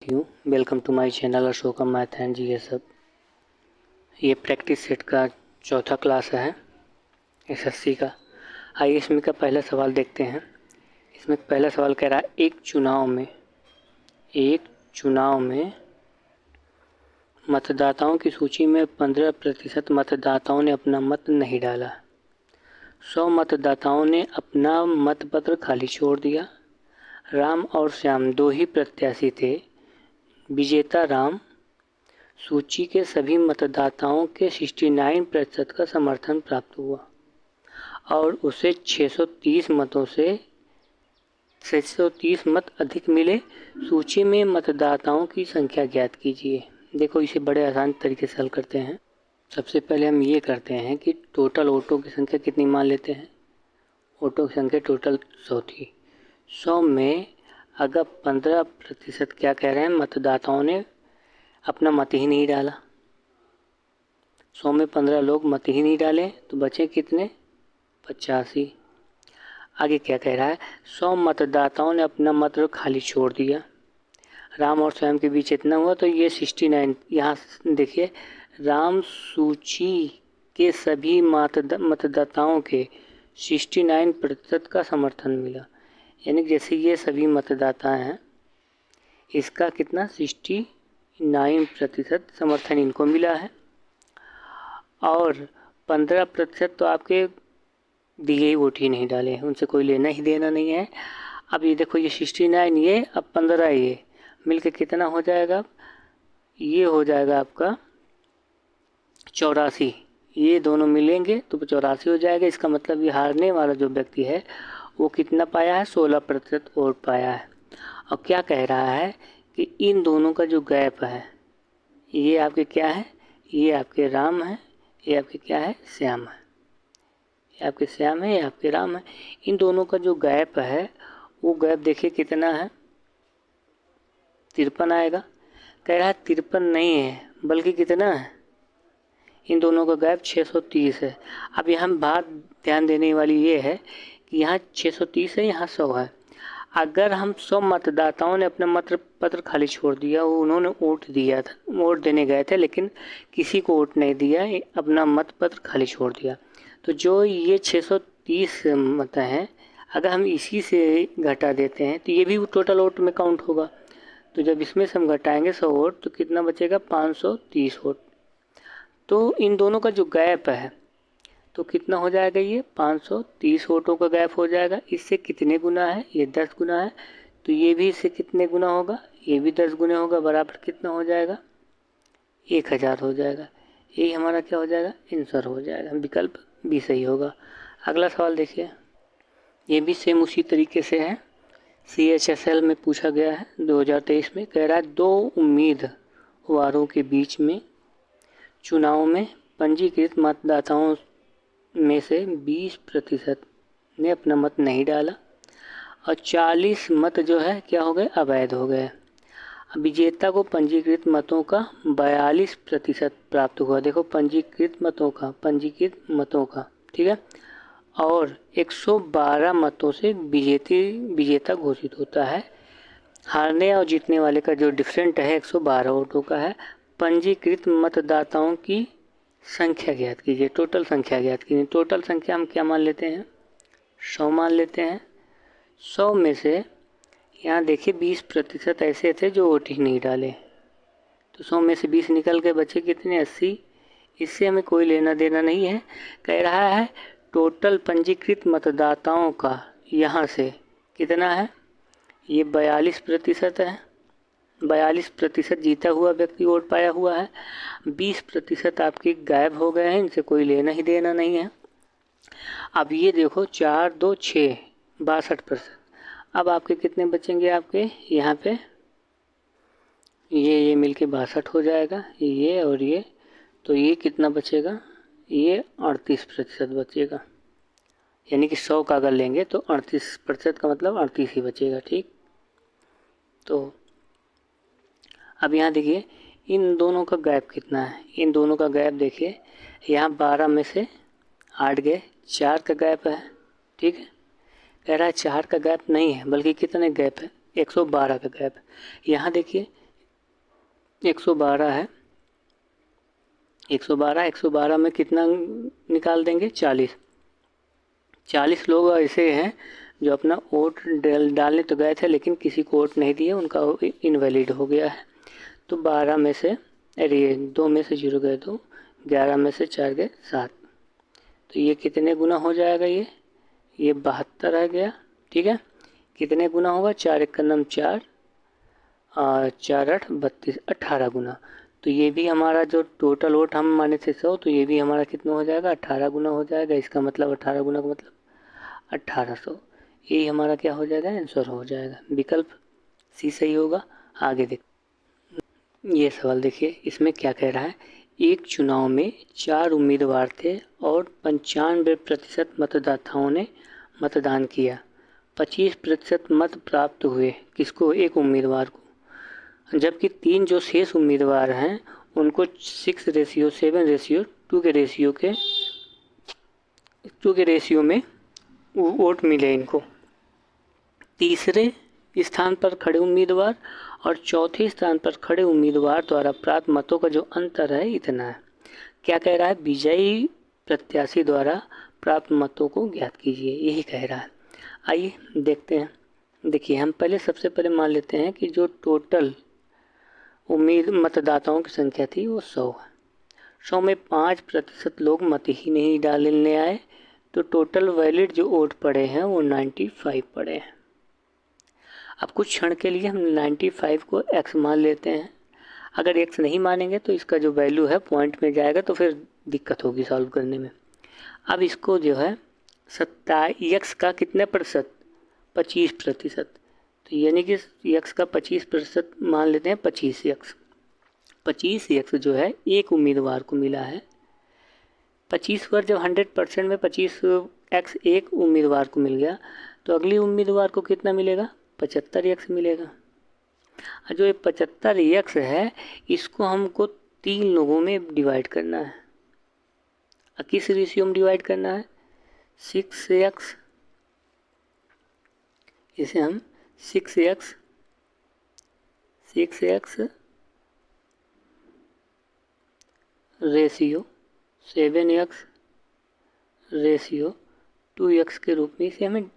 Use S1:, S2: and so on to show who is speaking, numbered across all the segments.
S1: Welcome to my channel Ashoka math and जी सब। ये प्रैक्टिस सेट का चौथा क्लास है एसएससी का। आइए इसमें का पहला सवाल देखते हैं। इसमें पहला सवाल कह रहा है एक चुनाव में मतदाताओं की सूची में 15% मतदाताओं ने अपना मत नहीं डाला। 100 मतदाताओं ने अपना मतपत्र खाली छोड़ दिया। राम और श्याम दो ही प्रत्याशी थे। विजेता राम सूची के सभी मतदाताओं के 69% का समर्थन प्राप्त हुआ और उसे 630 मत अधिक मिले। सूची में मतदाताओं की संख्या ज्ञात कीजिए। देखो, इसे बड़े आसान तरीके से हल करते हैं। सबसे पहले हम ये करते हैं कि टोटल वोटों की संख्या कितनी मान लेते हैं। वोटों की संख्या टोटल 100 थी। 100 में अगर 15% क्या कह रहे हैं, मतदाताओं ने अपना मत ही नहीं डाला। 100 में 15 लोग मत ही नहीं डाले तो बचे कितने, 85। आगे क्या कह रहा है, 100 मतदाताओं ने अपना मत खाली छोड़ दिया। राम और स्वयं के बीच इतना हुआ तो ये 69। यहाँ देखिए, राम सूची के सभी मतदाताओं के 69% का समर्थन मिला। यानी जैसे ये सभी मतदाता हैं, इसका कितना 69% समर्थन इनको मिला है और 15% तो आपके दिए ही वोट ही नहीं डाले, उनसे कोई लेना ही देना नहीं है। अब ये देखो, ये 69 ये, अब 15 ये मिलके कितना हो जाएगा, ये हो जाएगा आपका 84। ये दोनों मिलेंगे तो 84 हो जाएगा। इसका मतलब ये हारने वाला जो व्यक्ति है वो कितना पाया है, 16% वोट पाया है। और क्या कह रहा है कि इन दोनों का जो गैप है, ये आपके क्या है, ये आपके राम है, ये आपके क्या है, श्याम है। ये आपके श्याम है, ये आपके राम है। इन दोनों का जो गैप है वो गैप देखिए कितना है, 53 आएगा। कह रहा है 53 नहीं है बल्कि कितना है, इन दोनों का गैप 630 है। अब यहाँ बात ध्यान देने वाली ये है कि यहाँ 630 है, यहाँ 100 है। अगर हम 100 मतदाताओं ने अपना मतपत्र खाली छोड़ दिया, वो उन्होंने वोट दिया था, वोट देने गए थे लेकिन किसी को वोट नहीं दिया, अपना मतपत्र खाली छोड़ दिया, तो जो ये 630 मत हैं, अगर हम इसी से घटा देते हैं तो ये भी टोटल वोट में काउंट होगा। तो जब इसमें से हम घटाएंगे 100 वोट तो कितना बचेगा, 530 वोट। तो इन दोनों का जो गैप है तो कितना हो जाएगा, ये 530 वोटों का गैप हो जाएगा। इससे कितने गुना है, ये 10 गुना है। तो ये भी इससे कितने गुना होगा, ये भी 10 गुना होगा, बराबर कितना हो जाएगा, 1000 हो जाएगा। यही हमारा क्या हो जाएगा, आंसर हो जाएगा। विकल्प भी सही होगा। अगला सवाल देखिए, ये भी सेम उसी तरीके से है। CHSL में पूछा गया है 2023 में। कह रहा है 2 उम्मीदवारों के बीच में चुनाव में पंजीकृत मतदाताओं में से 20% ने अपना मत नहीं डाला और 40 मत जो है क्या हो गए, अवैध हो गए। विजेता को पंजीकृत मतों का 42% प्राप्त हुआ। देखो, पंजीकृत मतों का ठीक है, और 112 मतों से विजेता घोषित होता है। हारने और जीतने वाले का जो डिफरेंट है 112 वोटों का है। पंजीकृत मतदाताओं की संख्या ज्ञात कीजिए, टोटल संख्या ज्ञात कीजिए। टोटल संख्या हम क्या मान लेते हैं, 100 मान लेते हैं। 100 में से यहाँ देखिए 20% ऐसे थे जो वोट ही नहीं डाले, तो 100 में से 20 निकल के बचे कितने, 80। इससे हमें कोई लेना देना नहीं है। कह रहा है टोटल पंजीकृत मतदाताओं का यहाँ से कितना है, ये 42% है। 42% जीता हुआ व्यक्ति वोट पाया हुआ है। 20% आपके गायब हो गए हैं, इनसे कोई लेना ही देना नहीं है। अब ये देखो 4 2 6 62%। अब आपके कितने बचेंगे, आपके यहाँ पे ये मिलके 62 हो जाएगा, ये और ये, तो ये कितना बचेगा, ये 38% बचेगा। यानी कि 100 का अगर लेंगे तो 38% का मतलब 38 ही बचेगा। ठीक, तो अब यहाँ देखिए इन दोनों का गैप कितना है। इन दोनों का गैप देखिए, यहाँ 12 में से 8 गए, 4 का गैप है। ठीक है, कह रहा है 4 का गैप नहीं है बल्कि कितने गैप है, 112 का गैप है। यहाँ देखिए 112 है। 112 में कितना निकाल देंगे? 40। 40 लोग ऐसे हैं जो अपना वोट डालने तो गए थे लेकिन किसी को वोट नहीं दिए, उनका इनवैलिड हो गया है। तो 12 में से, अरे 2 में से 0 गए तो 11 में से 4 गए 7। तो ये कितने गुना हो जाएगा? ये 72 आ गया। ठीक है, कितने गुना होगा? 4 एक का नम 4 और 4 8 32, 18 गुना। तो ये भी हमारा जो टोटल वोट हम माने थे 100, तो ये भी हमारा कितना हो जाएगा? 18 गुना हो जाएगा। इसका मतलब 18 गुना का मतलब 1800। यही हमारा क्या हो जाएगा? आंसर हो जाएगा। विकल्प सी सही होगा। आगे देख, ये सवाल देखिए, इसमें क्या कह रहा है। एक चुनाव में 4 उम्मीदवार थे और 95% मतदाताओं ने मतदान किया। 25% मत प्राप्त हुए किसको? एक उम्मीदवार को। जबकि 3 जो शेष उम्मीदवार हैं उनको 6:7:2 के रेशियो में वोट मिले इनको। तीसरे स्थान पर खड़े उम्मीदवार और चौथे स्थान पर खड़े उम्मीदवार द्वारा प्राप्त मतों का जो अंतर है इतना है। क्या कह रहा है? विजयी प्रत्याशी द्वारा प्राप्त मतों को ज्ञात कीजिए, यही कह रहा है। आइए देखते हैं। देखिए, हम पहले सबसे पहले मान लेते हैं कि जो टोटल मतदाताओं की संख्या थी वो 100 है। 100 में 5% लोग मत ही नहीं डालने आए, तो टोटल वैलिड जो वोट पड़े हैं वो 95 पड़े हैं। अब कुछ क्षण के लिए हम 95 को x मान लेते हैं। अगर x नहीं मानेंगे तो इसका जो वैल्यू है पॉइंट में जाएगा, तो फिर दिक्कत होगी सॉल्व करने में। अब इसको जो है x का कितने प्रतिशत? 25%। तो यानी कि x का 25% मान लेते हैं। 25x 25x जो है एक उम्मीदवार को मिला है। 25 पर जब 100% में 25x एक उम्मीदवार को मिल गया, तो अगली उम्मीदवार को कितना मिलेगा? 75x मिलेगा। और जो ये 75x है इसको हमको 3 लोगों में डिवाइड करना है। किस रेशियो में डिवाइड करना है? 6x। इसे हम 6x ratio 7x ratio 2x के रूप में इसे हमें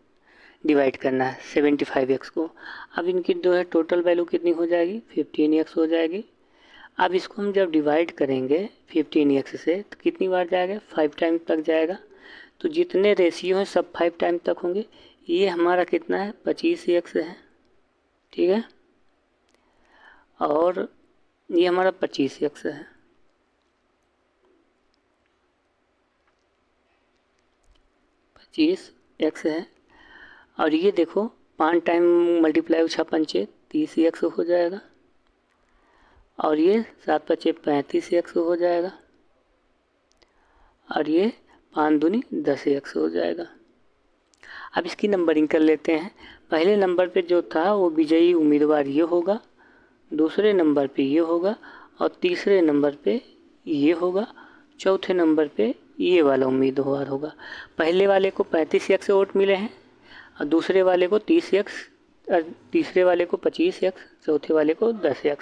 S1: डिवाइड करना है 75x को। अब इनकी जो है टोटल वैल्यू कितनी हो जाएगी? 15x हो जाएगी। अब इसको हम जब डिवाइड करेंगे 15x से तो कितनी बार जाएगा? 5 टाइम तक जाएगा। तो जितने रेशियो हैं सब 5 टाइम तक होंगे। ये हमारा कितना है? 25x है। ठीक है, और ये हमारा 25x है। 25x है। और ये देखो 5 टाइम मल्टीप्लाई 6 पंचे 30x हो जाएगा। और ये 7 पचे 35x हो जाएगा। और ये 5 दूनी 10x हो जाएगा। अब इसकी नंबरिंग कर लेते हैं। पहले नंबर पे जो था वो विजयी उम्मीदवार ये होगा, दूसरे नंबर पे ये होगा, और तीसरे नंबर पे ये होगा, चौथे नंबर पे ये वाला उम्मीदवार होगा। पहले वाले को 35x वोट मिले हैं और दूसरे वाले को 30x, तीसरे वाले को 25x, चौथे वाले को 10x।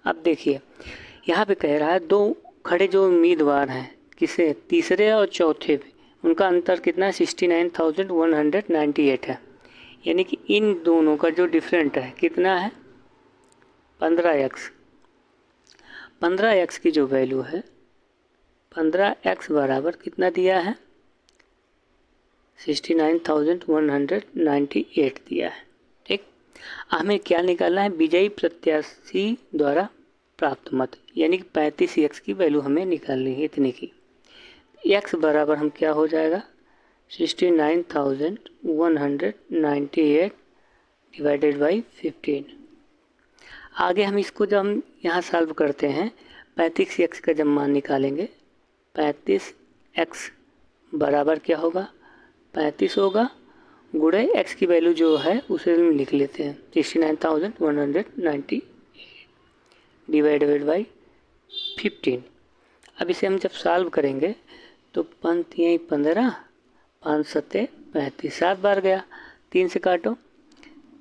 S1: अब देखिए यहाँ पे कह रहा है 2 खड़े जो उम्मीदवार हैं, किसे? तीसरे और चौथे पे, उनका अंतर कितना है? 69,198 है। यानी कि इन दोनों का जो डिफरेंट है कितना है? 15x। 15x की जो वैल्यू है 15x बराबर कितना दिया है? 69,198 दिया है। ठीक, हमें क्या निकालना है? विजयी प्रत्याशी द्वारा प्राप्त मत, यानी कि 35x की वैल्यू हमें निकालनी है इतने की। x बराबर हम क्या हो जाएगा? 69,198 डिवाइडेड बाई 15। आगे हम इसको जब हम यहाँ सॉल्व करते हैं 35x का जब मान निकालेंगे, 35x बराबर क्या होगा? 35 होगा गुणे x की वैल्यू जो है उसे हम लिख लेते हैं 69,198 डिवाइडेड बाई 15। अब इसे हम जब सॉल्व करेंगे तो 5 यहीं 15, 5 सत्ते 35, 7 बार गया। 3 से काटो,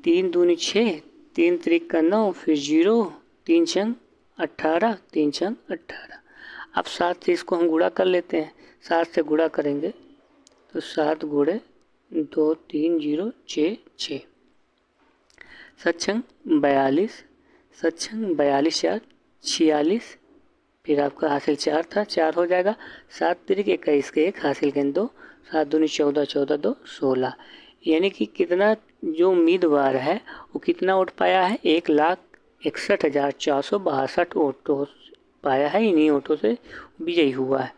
S1: 3 दूनी 6, 3 त्रिक का 9, फिर 0, 3 छंग 18, 3 छंग 18। अब 7 से इसको हम गुणा कर लेते हैं। 7 से गुणा करेंगे तो 7 गुणे 2 3 0 6 6। 7 छंग 42, 7 छंग 42 4 46। फिर आपका हासिल 4 था, 4 हो जाएगा। 7 तिरिक 21 के 1 हासिल के 2, 7 दूनी 14, 14 2 16। यानी कि कितना जो उम्मीदवार है वो कितना वोट पाया है, 1,61,462 वोटों पाया है। इन्हीं वोटों से विजयी हुआ है।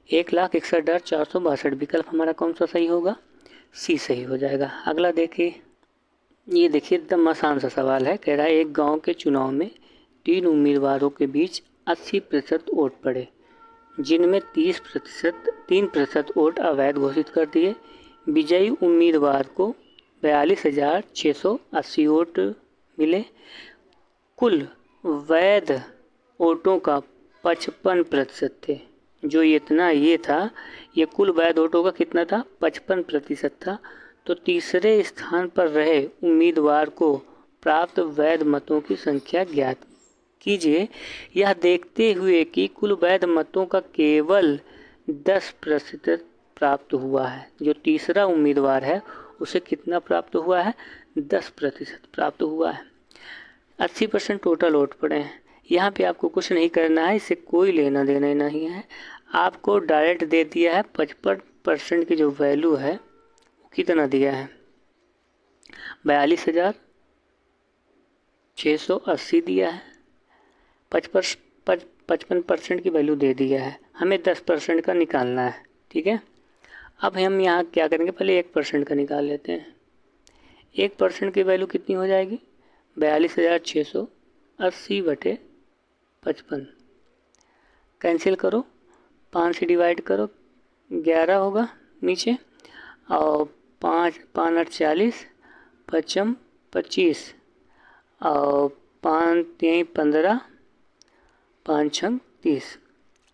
S1: 1,61,462। विकल्प हमारा कौन सा सही होगा, सी सही हो जाएगा। अगला देखिए, ये देखिए एकदम आसान सा सवाल है। कह रहा है एक गांव के चुनाव में 3 उम्मीदवारों के बीच 80% वोट पड़े, जिनमें 3% वोट अवैध घोषित कर दिए। विजयी उम्मीदवार को 42,680 वोट मिले। कुल वैध वोटों का 55% थे। जो इतना ये था, ये कुल वैध वोटों का कितना था, 55% था। तो तीसरे स्थान पर रहे उम्मीदवार को प्राप्त वैध मतों की संख्या ज्ञात कीजिए, यह देखते हुए कि कुल वैध मतों का केवल 10% प्राप्त हुआ है। जो तीसरा उम्मीदवार है उसे कितना प्राप्त हुआ है, 10% प्राप्त हुआ है। 80% टोटल वोट पड़े हैं। यहाँ पे आपको कुछ नहीं करना है, इससे कोई लेना देना नहीं है। आपको डायरेक्ट दे दिया है 55% की जो वैल्यू है वो कितना दिया है, 42,680 दिया है। 55% की वैल्यू दे दिया है, हमें 10% का निकालना है। ठीक है, अब हम यहाँ क्या करेंगे, पहले 1% का निकाल लेते हैं। 1% की वैल्यू कितनी हो जाएगी, 42,680 बटे 55। कैंसिल करो, 5 से डिवाइड करो, 11 होगा नीचे, और 5 5 8 40, 55 25, और 5 3 15, 5 6 30।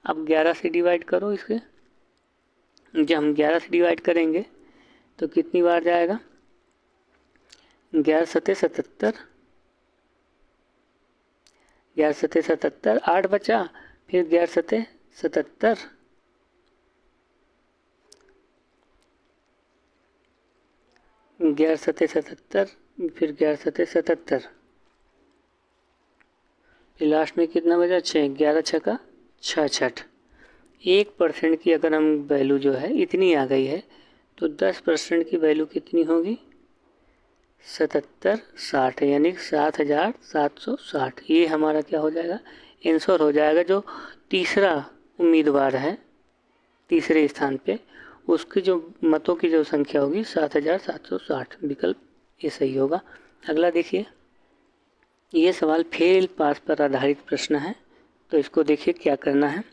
S1: अब 11 से डिवाइड करो इसके। जब हम 11 से डिवाइड करेंगे तो कितनी बार जाएगा, 11 सत्ते 77, 11 सत्ते 77, 8 बचा, फिर 11 सत्ते 77, 11 सत्ते 77, फिर 11 सत्ते 77, फिर लास्ट में कितना बचा, 6, 11 छक्का 66। 1% की अगर हम वैल्यू जो है इतनी आ गई है, तो 10% की वैल्यू कितनी होगी, 77 60, यानी 7,760। ये हमारा क्या हो जाएगा, आंसर हो जाएगा। जो तीसरा उम्मीदवार है तीसरे स्थान पे, उसकी जो मतों की जो संख्या होगी 7,760। विकल्प ये सही होगा। अगला देखिए, ये सवाल फेल पास पर आधारित प्रश्न है। तो इसको देखिए क्या करना है।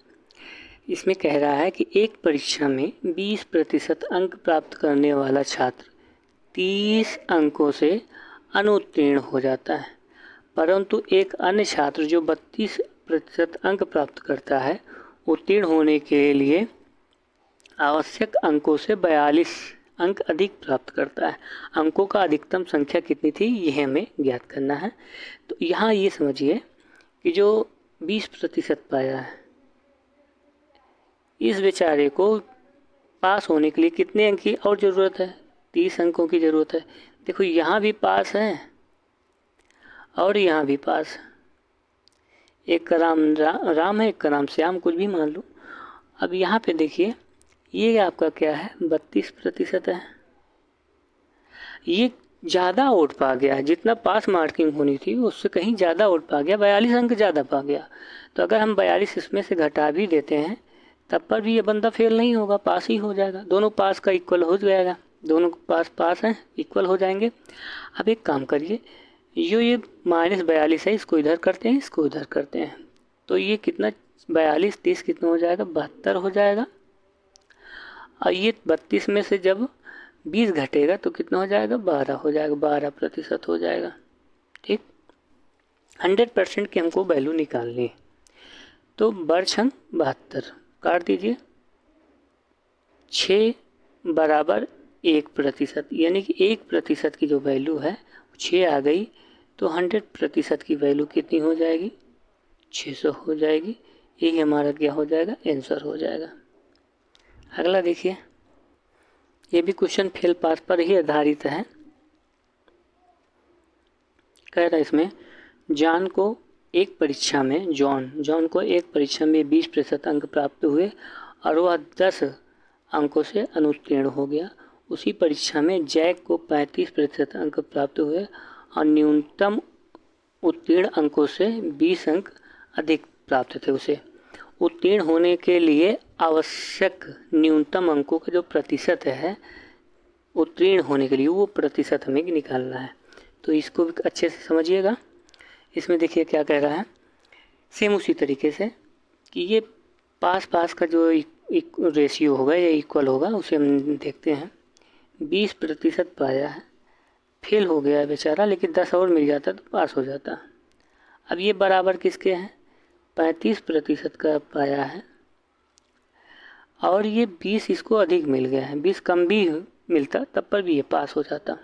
S1: इसमें कह रहा है कि एक परीक्षा में 20% अंक प्राप्त करने वाला छात्र 30 अंकों से अनुत्तीर्ण हो जाता है, परंतु एक अन्य छात्र जो 32% अंक प्राप्त करता है, उत्तीर्ण होने के लिए आवश्यक अंकों से 42 अंक अधिक प्राप्त करता है। अंकों का अधिकतम संख्या कितनी थी, यह हमें ज्ञात करना है। तो यहाँ ये समझिए कि जो 20% पाया है, इस बेचारे को पास होने के लिए कितने अंक की और ज़रूरत है, 30 अंकों की ज़रूरत है। देखो यहाँ भी पास है और यहाँ भी पास है। एक का नाम राम है, एक का नाम श्याम, कुछ भी मान लो। अब यहाँ पे देखिए, ये आपका क्या है, 32% है। ये ज़्यादा वोट पा गया, जितना पास मार्किंग होनी थी उससे कहीं ज़्यादा वोट पा गया, 42 अंक ज़्यादा पा गया। तो अगर हम 42 इसमें से घटा भी देते हैं तब पर भी ये बंदा फेल नहीं होगा, पास ही हो जाएगा। दोनों पास का इक्वल हो जाएगा, दोनों पास पास हैं, इक्वल हो जाएंगे। अब एक काम करिए, ये -42 है, इसको इधर करते हैं, इसको इधर करते हैं। तो ये कितना, 42 30 कितना हो जाएगा, 72 हो जाएगा। और ये 32 में से जब 20 घटेगा तो कितना हो जाएगा, 12 हो जाएगा, 12% हो जाएगा। ठीक, 100% की हमको वैल्यू निकालनी है। तो बरछंग 72 काट दीजिए, 6 बराबर 1%, यानी कि 1% की जो वैल्यू है 6 आ गई। तो 100% की वैल्यू कितनी हो जाएगी, 600 हो जाएगी। यही हमारा क्या हो जाएगा, आंसर हो जाएगा। अगला देखिए, ये भी क्वेश्चन फेल पास पर ही आधारित है। कह रहा है इसमें जॉन को एक परीक्षा में 20% अंक प्राप्त हुए और वह 10 अंकों से अनुत्तीर्ण हो गया। उसी परीक्षा में जैक को 35% अंक प्राप्त हुए और न्यूनतम उत्तीर्ण अंकों से 20 अंक अधिक प्राप्त थे उसे। उत्तीर्ण होने के लिए आवश्यक न्यूनतम अंकों का जो प्रतिशत है उत्तीर्ण होने के लिए, वो प्रतिशत हमें निकालना है। तो इसको भी अच्छे से समझिएगा। इसमें देखिए क्या कह रहा है, सेम उसी तरीके से कि ये पास का जो रेशियो होगा या इक्वल होगा उसे हम देखते हैं। 20% पाया है, फेल हो गया है बेचारा, लेकिन 10 और मिल जाता तो पास हो जाता। अब ये बराबर किसके हैं, 35% का पाया है और ये 20 इसको अधिक मिल गया है, 20 कम भी मिलता तब पर भी ये पास हो जाता।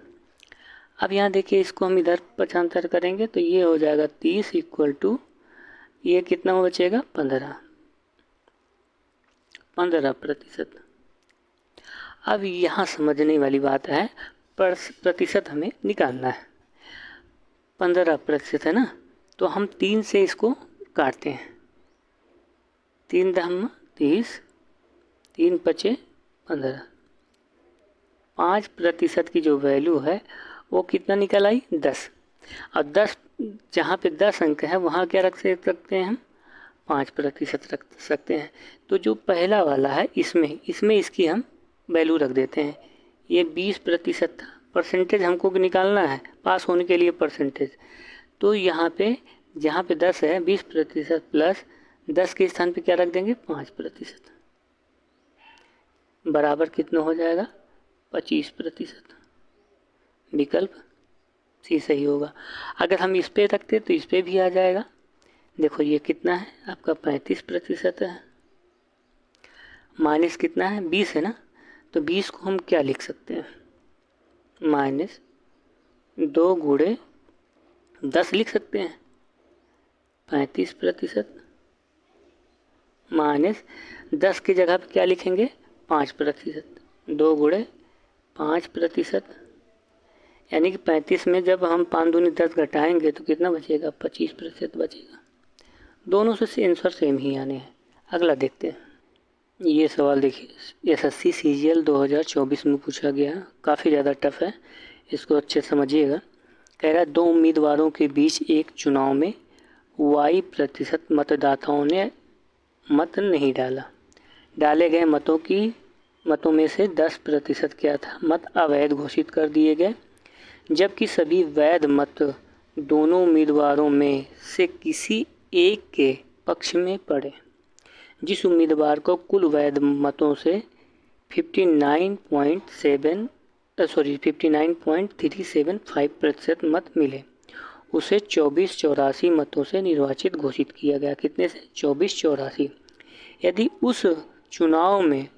S1: अब यहाँ देखिए, इसको हम इधर पक्षांतर करेंगे तो ये हो जाएगा 30 इक्वल टू ये कितना बचेगा 15%। अब यहाँ समझने वाली बात है, प्रतिशत हमें निकालना है। 15% है ना, तो हम 3 से इसको काटते हैं। 3 दम 30, 3 पचे 15। 5% की जो वैल्यू है वो कितना निकल आई, 10। और 10 जहाँ पे 10 अंक है वहाँ क्या रख सकते हैं हम, 5% रख सकते हैं। तो जो पहला वाला है इसमें इसकी हम वैल्यू रख देते हैं। ये 20% था, परसेंटेज हमको निकालना है पास होने के लिए परसेंटेज। तो यहाँ पे जहाँ पे 10 है 20% प्लस 10 के स्थान पे क्या रख देंगे 5%, बराबर कितना हो जाएगा 25%। विकल्प सी सही होगा। अगर हम इस पे रखते तो इस पे भी आ जाएगा। देखो ये कितना है आपका 35% है, माइनस कितना है 20 है ना, तो 20 को हम क्या लिख सकते हैं, माइनस 2 गुणे 10 लिख सकते हैं। 35% माइनस 10 की जगह पे क्या लिखेंगे 5%, 2 गुणे 5%, यानी कि 35 में जब हम 5 दूनी 10 घटाएंगे तो कितना बचेगा 25% बचेगा। दोनों से आंसर सेम ही आने हैं। अगला देखते हैं। ये सवाल देखिए, SSC CGL 2024 में पूछा गया, काफ़ी ज़्यादा टफ है, इसको अच्छे समझिएगा। कह रहा है 2 उम्मीदवारों के बीच एक चुनाव में Y% मतदाताओं ने मत नहीं डाला। डाले गए मतों में से 10% क्या था, मत अवैध घोषित कर दिए गए, जबकि सभी वैध मत दोनों उम्मीदवारों में से किसी एक के पक्ष में पड़े। जिस उम्मीदवार को कुल वैध मतों से 59.375% मत मिले, उसे 2484 मतों से निर्वाचित घोषित किया गया। कितने से 2484। यदि उस चुनाव में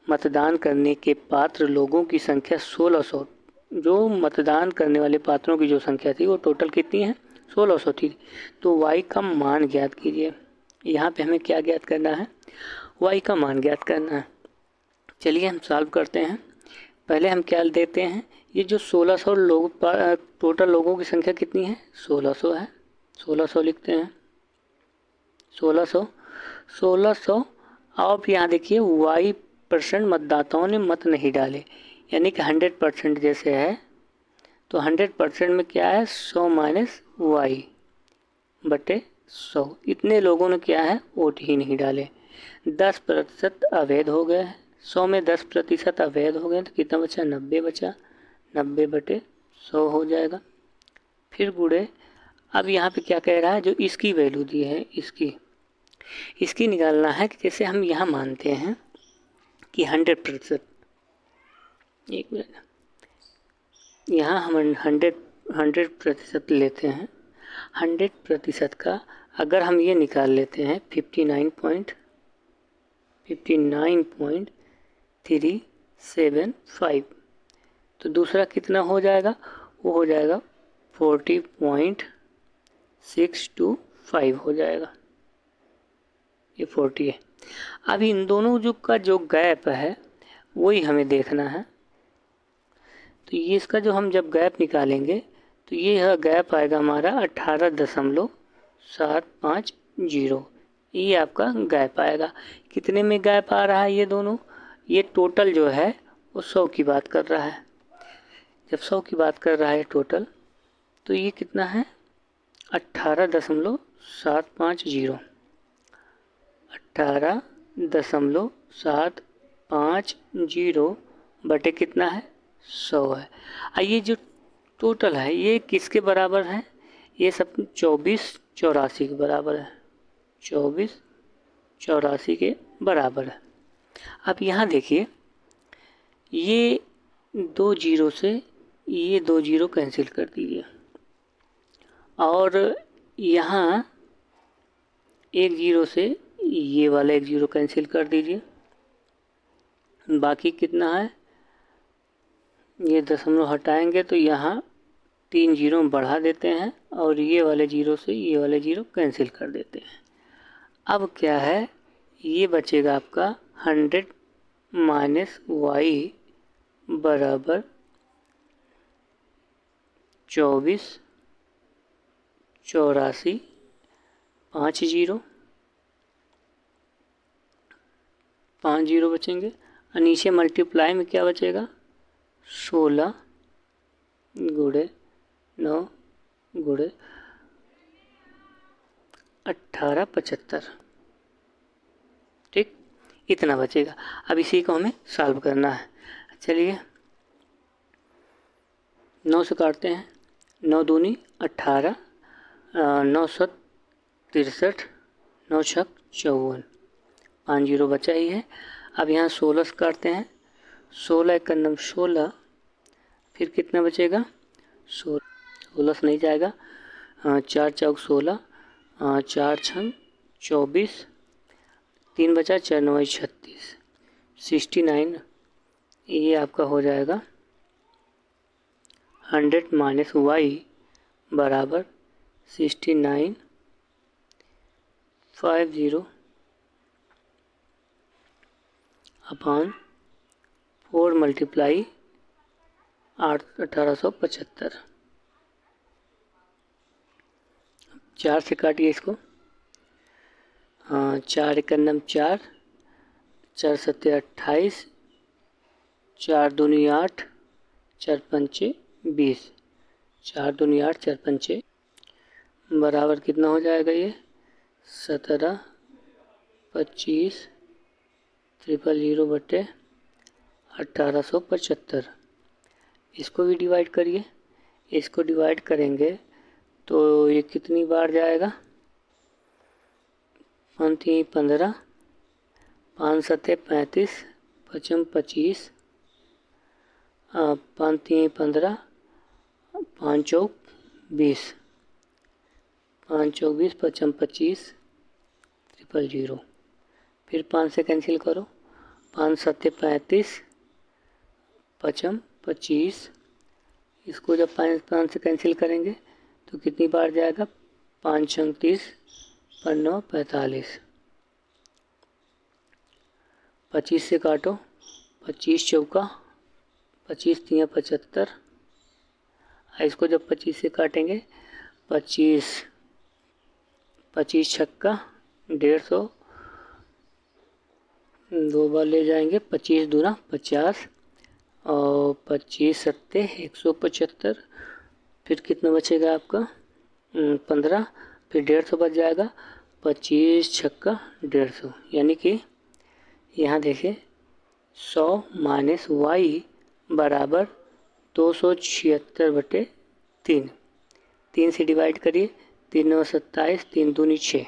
S1: मतदान करने के पात्र लोगों की संख्या 1600, जो मतदान करने वाले पात्रों की जो संख्या थी वो टोटल कितनी है 1600 थी, तो y का मान ज्ञात कीजिए। यहाँ पे हमें क्या ज्ञात करना है, y का मान ज्ञात करना है। चलिए हम सॉल्व करते हैं। पहले हम क्या देते हैं, ये जो 1600 लोग टोटल लोगों की संख्या कितनी है 1600 है, 1600 लिखते हैं 1600। आप यहाँ देखिए Y% मतदाताओं ने मत नहीं डाले, यानी कि 100% जैसे है, तो 100% में क्या है 100 माइनस Y बटे 100। इतने लोगों ने क्या है वोट ही नहीं डाले। 10% अवैध हो गए, 100 में 10% अवैध हो गए तो कितना बचा 90 बचा, 90 बटे 100 हो जाएगा। फिर गुणे, अब यहाँ पे क्या कह रहा है, जो इसकी वैल्यू दी है इसकी निकालना है। कि जैसे हम यहाँ मानते हैं कि 100%, एक मिनट, यहाँ हम 100% लेते हैं। 100% का अगर हम ये निकाल लेते हैं 59.375, तो दूसरा कितना हो जाएगा, वो हो जाएगा 40.625 हो जाएगा। ये 40 है। अब इन दोनों जो गैप है वही हमें देखना है। तो ये इसका जो हम जब गैप निकालेंगे तो ये गैप आएगा हमारा 18.750। ये आपका गैप आएगा। कितने में गैप आ रहा है ये दोनों? ये टोटल जो है वो 100 की बात कर रहा है। जब 100 की बात कर रहा है टोटल, तो ये कितना है? 18.750। 18.750 बटे कितना है? 100 है। ये जो टोटल है ये किसके बराबर है? ये सब 2484 के बराबर है। 2484 के बराबर है। अब यहाँ देखिए, ये 2 जीरो से ये 2 जीरो कैंसिल कर दीजिए, और यहाँ 1 जीरो से ये वाला 1 जीरो कैंसिल कर दीजिए। बाकी कितना है? ये दशमलव हटाएंगे तो यहाँ 3 जीरो बढ़ा देते हैं, और ये वाले जीरो से ये वाले जीरो कैंसिल कर देते हैं। अब क्या है? ये बचेगा आपका 100 माइनस वाई बराबर 2484। 5 जीरो बचेंगे, और नीचे मल्टीप्लाई में क्या बचेगा? 16 गुणे 9 गुणे 1875। ठीक, इतना बचेगा। अब इसी को हमें सॉल्व करना है। चलिए 9 से काटते हैं। 9 दूनी 18, 9 7 63, 9 छक 54, 5 जीरो बचा ही है। अब यहाँ 16 से काटते हैं। 16 एक नंबर 16, फिर कितना बचेगा? 16 से नहीं जाएगा। 4 चौक 16, 4 छक 24, 3 बचा, 4 9 36, 69। ये आपका हो जाएगा 100 माइनस वाई बराबर 6950 अपॉन 4 मल्टीप्लाई 1875। 4 से काटिए इसको। 4 एक नम 4, 4 सत्ते 28, 4 दूनी 8, 4 पंचे 20, 4 दूनी 8, 4 पंचे बराबर कितना हो जाएगा? ये 17 25 000 बटे 1875। इसको भी डिवाइड करिए। इसको डिवाइड करेंगे तो ये कितनी बार जाएगा? 5 3 15, 5 सत्ते 35, 5 25, 5 3 15, 5 चौक 20, 5 चौक 20, 5 25 000। फिर 5 से कैंसिल करो। 5 सत्ते 35, 5 25, इसको जब 5 से कैंसिल करेंगे तो कितनी बार जाएगा? 5 छंग 30, 5 9 45। 25 से काटो। 25 चौका 25 3 75। इसको जब 25 से काटेंगे, 25 छक्का 150, 2 बार ले जाएंगे। 25 दूना 50, और 25 सत्ते 175। फिर कितना बचेगा आपका? 15, फिर 150 बच जाएगा। 25 छक्का 150, यानी कि यहाँ देखिए 100 माइनस वाई बराबर 276 बटे 3। 3 से डिवाइड करिए। 3 9 27, 3 दूनी 6।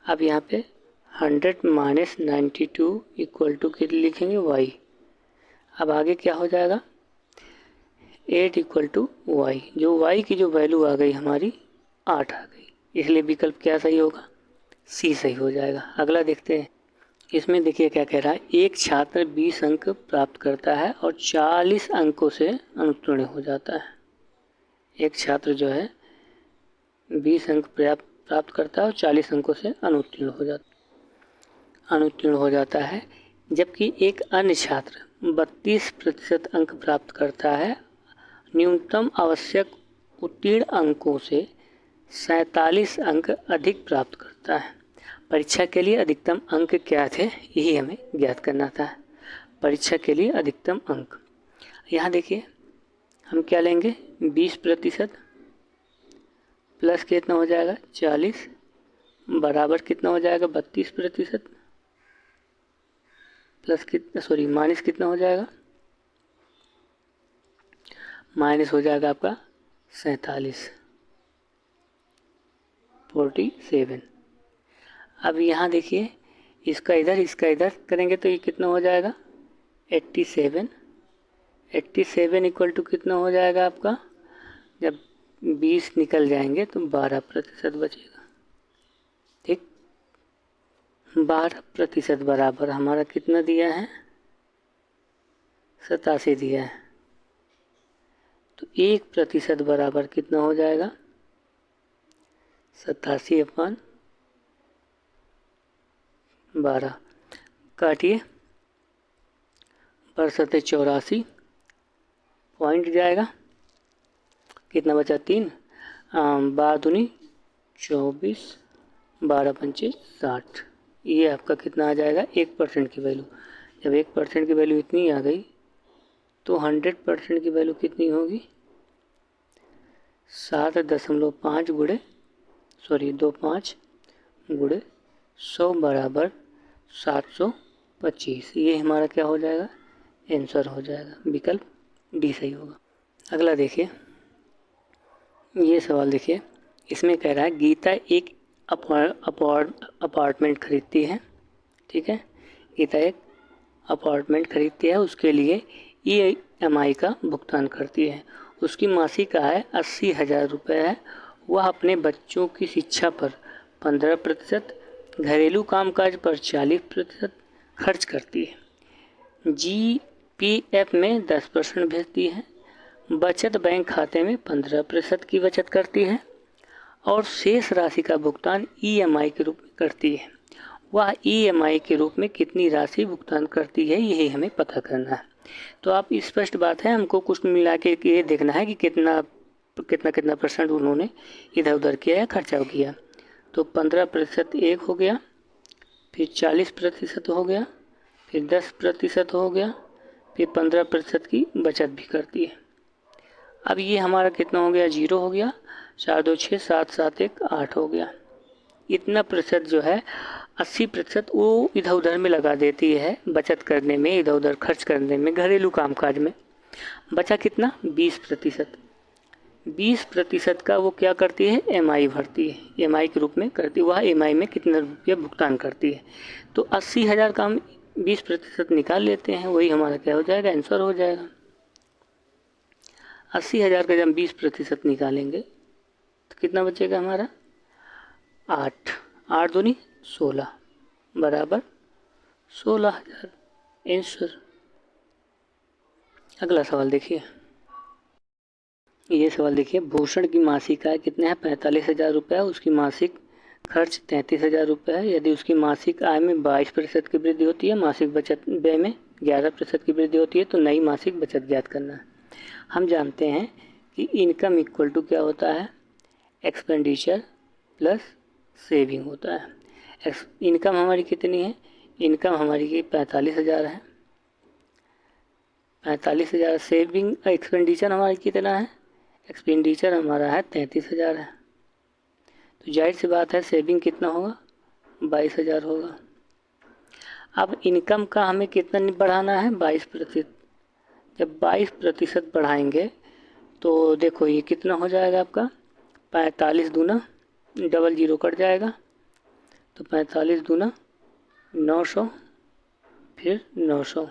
S1: अब यहाँ पे 100 माइनस 92 इक्वल टू कितने लिखेंगे? वाई। अब आगे क्या हो जाएगा? 8 इक्वल टू वाई। जो वाई की जो वैल्यू आ गई हमारी 8 आ गई, इसलिए विकल्प क्या सही होगा? सी सही हो जाएगा। अगला देखते हैं। इसमें देखिए क्या कह रहा है। एक छात्र 20 अंक प्राप्त करता है और 40 अंकों से अनुत्तीर्ण हो जाता है। एक छात्र जो है 20 अंक प्राप्त करता है और 40 अंकों से अनुत्तीर्ण हो जाता है। अनुत्तीर्ण हो जाता है, जबकि एक अन्य छात्र 32% अंक प्राप्त करता है। न्यूनतम आवश्यक उत्तीर्ण अंकों से 47 अंक अधिक प्राप्त करता है। परीक्षा के लिए अधिकतम अंक क्या थे, यही हमें ज्ञात करना था। परीक्षा के लिए अधिकतम अंक, यहाँ देखिए हम क्या लेंगे, 20% प्लस कितना हो जाएगा 40 बराबर कितना हो जाएगा 32% प्लस कितना माइनस कितना हो जाएगा, माइनस हो जाएगा आपका 47। अब यहाँ देखिए इसका इधर करेंगे तो ये कितना हो जाएगा 87 इक्वल टू कितना हो जाएगा आपका, जब 20 निकल जाएंगे तो 12% बचेगा। ठीक, 12% बराबर हमारा कितना दिया है 87 दिया है, तो 1% बराबर कितना हो जाएगा 87/12। काटिए, 84 पॉइंट जाएगा, कितना बचा 3, 12 दूनी 24, 12 पंचे 60। ये आपका कितना आ जाएगा 1% की वैल्यू। जब 1% की वैल्यू इतनी आ गई तो 100% की वैल्यू कितनी होगी 7.5 गुणे 25 गुणे 100 बराबर 725। ये हमारा क्या हो जाएगा आंसर हो जाएगा, विकल्प डी सही होगा। अगला देखिए, ये सवाल देखिए, इसमें कह रहा है गीता एक अपार्टमेंट खरीदती है। ठीक है, गीता एक अपार्टमेंट खरीदती है, उसके लिए EMI का भुगतान करती है। उसकी मासिक आय 80,000 रुपये है। वह अपने बच्चों की शिक्षा पर 15%, घरेलू कामकाज पर 40% खर्च करती है। GPF में 10% भेजती है। बचत बैंक खाते में 15% की बचत करती है और शेष राशि का भुगतान EMI के रूप में करती है। वह EMI के रूप में कितनी राशि भुगतान करती है, यही हमें पता करना है। तो आप स्पष्ट बात है, हमको कुछ मिला के ये देखना है कि कितना परसेंट उन्होंने इधर उधर किया या खर्चा किया। तो 15% एक हो गया, फिर 40% हो गया, फिर 10% हो गया, फिर 15% की बचत भी करती है। अब ये हमारा कितना हो गया 0 हो गया, 4 2 6 7 7 1 8 हो गया। इतना प्रतिशत जो है 80% वो इधर उधर में लगा देती है, बचत करने में, इधर उधर खर्च करने में, घरेलू कामकाज में। बचा कितना 20%। 20% का वो क्या करती है EMI भरती है, EMI के रूप में करती है। वह EMI में कितना रुपया भुगतान करती है। तो 80,000 का हम 20% निकाल लेते हैं, वही हमारा क्या हो जाएगा आंसर हो जाएगा। 80,000 का जब हम 20% निकालेंगे तो कितना बचेगा हमारा 8 दूनी 16 बराबर 16,000 आंसर। अगला सवाल देखिए, ये सवाल देखिए, भूषण की मासिक आय कितने हैं 45,000 रुपये, उसकी मासिक खर्च 33,000 रुपये है। यदि उसकी मासिक आय में 22% की वृद्धि होती है, मासिक बचत व्यय में 11% की वृद्धि होती है, तो नई मासिक बचत ज्ञात करना है। हम जानते हैं कि इनकम इक्वल टू क्या होता है एक्सपेंडिचर प्लस सेविंग होता है। इनकम हमारी कितनी है, इनकम हमारी 45,000 है, 45,000। सेविंग एक्सपेंडिचर हमारी कितना है, एक्सपेंडिचर हमारा है 33,000 है। तो जाहिर सी बात है सेविंग कितना होगा 22,000 होगा। अब इनकम का हमें कितना बढ़ाना है 22%। जब 22% बढ़ाएंगे तो देखो ये कितना हो जाएगा आपका 45 दूना 00 कट जाएगा, तो 45 दूना 900 फिर 900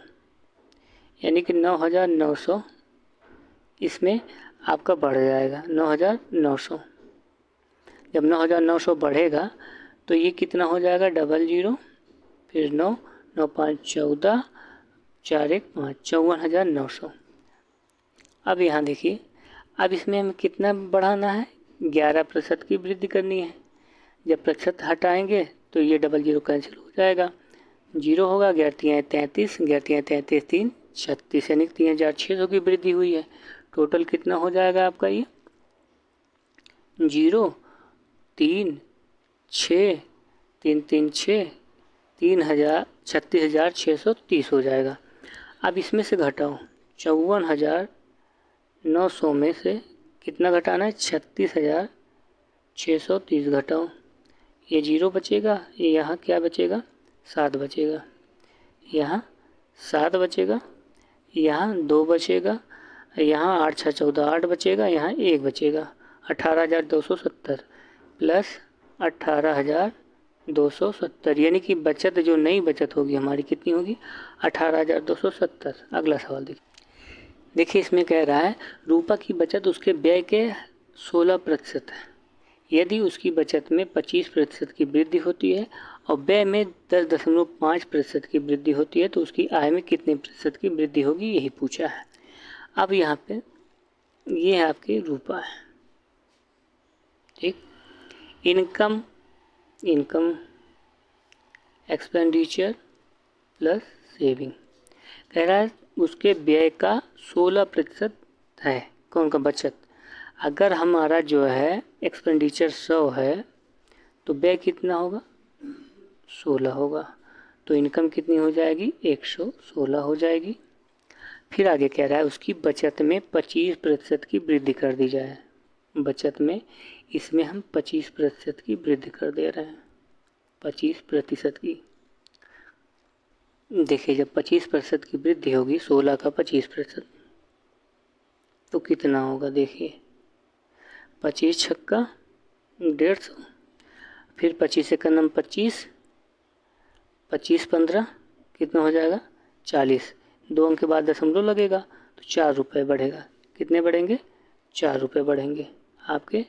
S1: यानी कि 9,900 इसमें आपका बढ़ जाएगा 9,900। जब 9,900 बढ़ेगा तो ये कितना हो जाएगा 00 फिर 9 9 5 14 4 1 5 54,900। अब यहाँ देखिए, अब इसमें हमें कितना बढ़ाना है 11% की वृद्धि करनी है। जब प्रतिशत हटाएंगे तो ये 00 कैंसिल हो जाएगा, जीरो होगा, 11×33, 11×33 3 36, यानी 3600 की वृद्धि हुई है। टोटल कितना हो जाएगा आपका ये? 0 3 6 3 3 6 3000 36,630 हो जाएगा। अब इसमें से घटाओ 54,900 में से कितना घटाना है? 36,630 घटाओ। ये 0 बचेगा, ये यहाँ क्या बचेगा? 7 बचेगा, यहाँ 7 बचेगा, यहाँ 2 बचेगा, यहाँ 8 6 14 8 बचेगा, यहाँ 1 बचेगा। 18,270 प्लस 18,270, यानी कि बचत जो नई बचत होगी हमारी कितनी होगी? 18,270। अगला सवाल देखिए इसमें कह रहा है रूपा की बचत उसके व्यय के 16% है। यदि उसकी बचत में 25% की वृद्धि होती है और व्यय में 10.5% की वृद्धि होती है तो उसकी आय में कितने प्रतिशत की वृद्धि होगी, यही पूछा है। अब यहाँ पे ये है आपकी रूपा है, ठीक। इनकम एक्सपेंडिचर प्लस सेविंग, कह रहा है उसके व्यय का 16% है कौन का? बचत। अगर हमारा जो है एक्सपेंडिचर 100 है तो व्यय कितना होगा? 16 होगा, तो इनकम कितनी हो जाएगी? 116 हो जाएगी। फिर आगे कह रहा है उसकी बचत में 25% की वृद्धि कर दी जाए। बचत में इसमें हम 25% की वृद्धि कर दे रहे हैं, 25% की। देखिए जब 25% की वृद्धि होगी 16 का 25% तो कितना होगा? देखिए 25 छक्का 150, फिर 25 एक नम 25, 25 15 कितना हो जाएगा? 40। 2 अंक के बाद दशमलव लगेगा तो 4 रुपये बढ़ेगा। कितने बढ़ेंगे? 4 रुपये बढ़ेंगे, आपके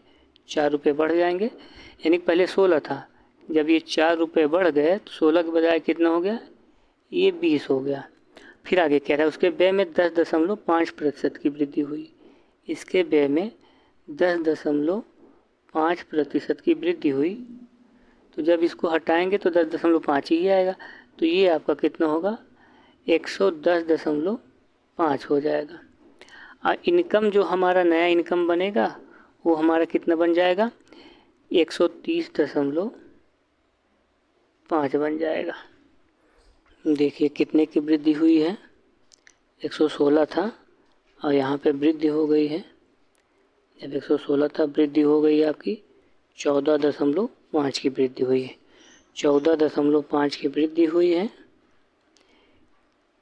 S1: 4 रुपये बढ़ जाएंगे। यानी पहले 16 था, जब ये 4 रुपये बढ़ गए तो 16 के बजाय कितना हो गया? ये 20 हो गया। फिर आगे कह रहा है उसके व्यय में 10.5% की वृद्धि हुई। इसके व्यय में 10.5% की वृद्धि हुई, तो जब इसको हटाएंगे तो 10.5 ही आएगा, तो ये आपका कितना होगा? 110.5 हो जाएगा। और इनकम जो हमारा नया इनकम बनेगा वो हमारा कितना बन जाएगा? 130.5 बन जाएगा। देखिए कितने की वृद्धि हुई है? 116 था और यहाँ पे वृद्धि हो गई है। जब 116 था वृद्धि हो गई है आपकी 14.5 की वृद्धि हुई है। 14.5 की वृद्धि हुई है।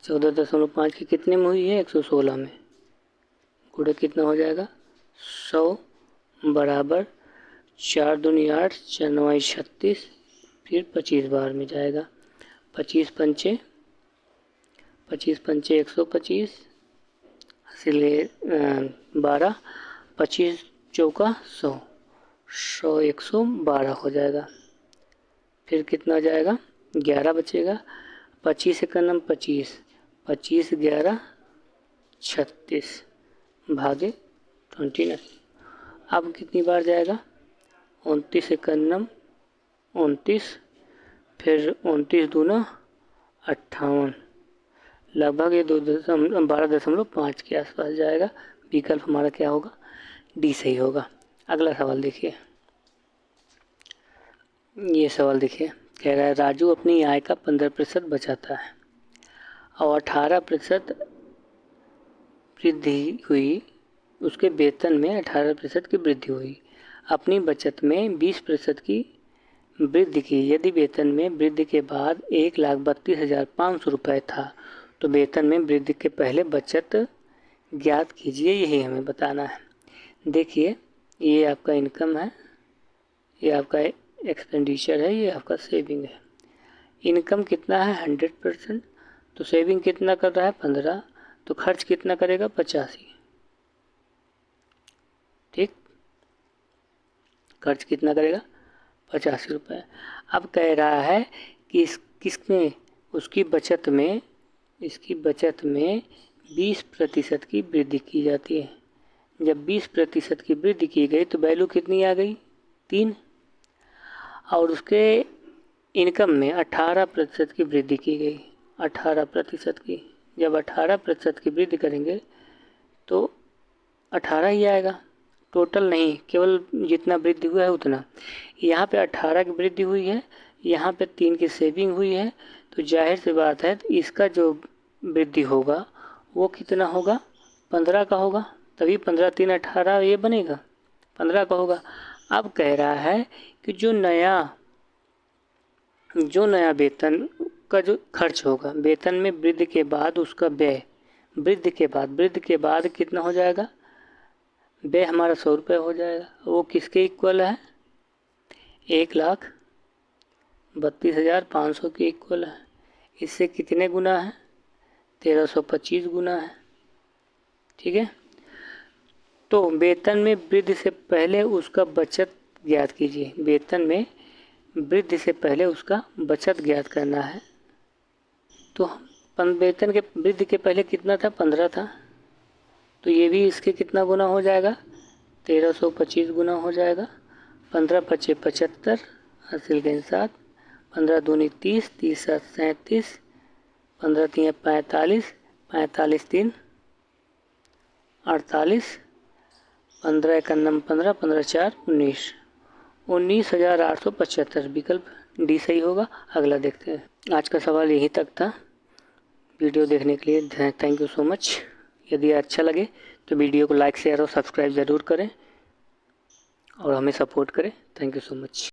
S1: 14.5 की कितने में हुई है? 116 में। गुणे कितना हो जाएगा? 100 बराबर 4 दूनी 8, 4 9 36, फिर 25 बार में जाएगा। 25 पंचे 125, इसलिए 12, 25 चौका 100, 112 हो जाएगा। फिर कितना हो जाएगा? 11 बचेगा। 25 एक नम 25, 25 11 36 भागे 29। अब कितनी बार जाएगा? 29 एक नम 29, फिर 29 दूना 58, लगभग ये 12.5 के आसपास जाएगा। विकल्प हमारा क्या होगा? डी सही होगा। अगला सवाल देखिए, ये सवाल देखिए कह रहा है राजू अपनी आय का 15% बचाता है और 18% वृद्धि हुई, उसके वेतन में 18% की वृद्धि हुई। अपनी बचत में 20% की वृद्धि की। यदि वेतन में वृद्धि के बाद 1,32,500 रुपये था तो वेतन में वृद्धि के पहले बचत ज्ञात कीजिए, यही हमें बताना है। देखिए ये आपका इनकम है, ये आपका एक्सपेंडिचर है, ये आपका सेविंग है। इनकम कितना है? 100%, तो सेविंग कितना कर रहा है? 15, तो खर्च कितना करेगा? 85, ठीक। खर्च कितना करेगा? 85 रुपये। अब कह रहा है कि किसमें? उसकी बचत में, इसकी बचत में 20% की वृद्धि की जाती है। जब 20% की वृद्धि की गई तो वैल्यू कितनी आ गई? 3। और उसके इनकम में 18% की वृद्धि की गई, 18% की। जब 18% की वृद्धि करेंगे तो 18 ही आएगा, टोटल नहीं, केवल जितना वृद्धि हुआ है उतना। यहाँ पे 18 की वृद्धि हुई है, यहाँ पे 3 की सेविंग हुई है, तो जाहिर सी बात है इसका जो वृद्धि होगा वो कितना होगा, 15 का होगा, तभी 15 3 18 ये बनेगा, 15 का होगा। अब कह रहा है कि जो नया वेतन का जो खर्च होगा, वेतन में वृद्धि के बाद उसका व्यय, वृद्धि के बाद कितना हो जाएगा, व्यय हमारा 100 रुपये हो जाएगा। वो किसके इक्वल है, 1,32,500 के इक्वल है। इससे कितने गुना है, 1325 गुना है। ठीक है, तो वेतन में वृद्धि से पहले उसका बचत ज्ञात कीजिए। वेतन में वृद्धि से पहले उसका बचत ज्ञात करना है। तो वेतन के वृद्धि के पहले कितना था, 15 था, तो ये भी इसके कितना गुना हो जाएगा, 1325 गुना हो जाएगा। 15 पचे 75, हासिल के 7, 15 दूनी 30, 30 7 37, 15 3 45, 45 3 48, 15 1 15, 15 4 19, 19,875। विकल्प डी सही होगा। अगला देखते हैं। आज का सवाल यहीं तक था। वीडियो देखने के लिए थैंक यू सो मच। यदि अच्छा लगे तो वीडियो को लाइक शेयर और सब्सक्राइब ज़रूर करें और हमें सपोर्ट करें। Thank you so much.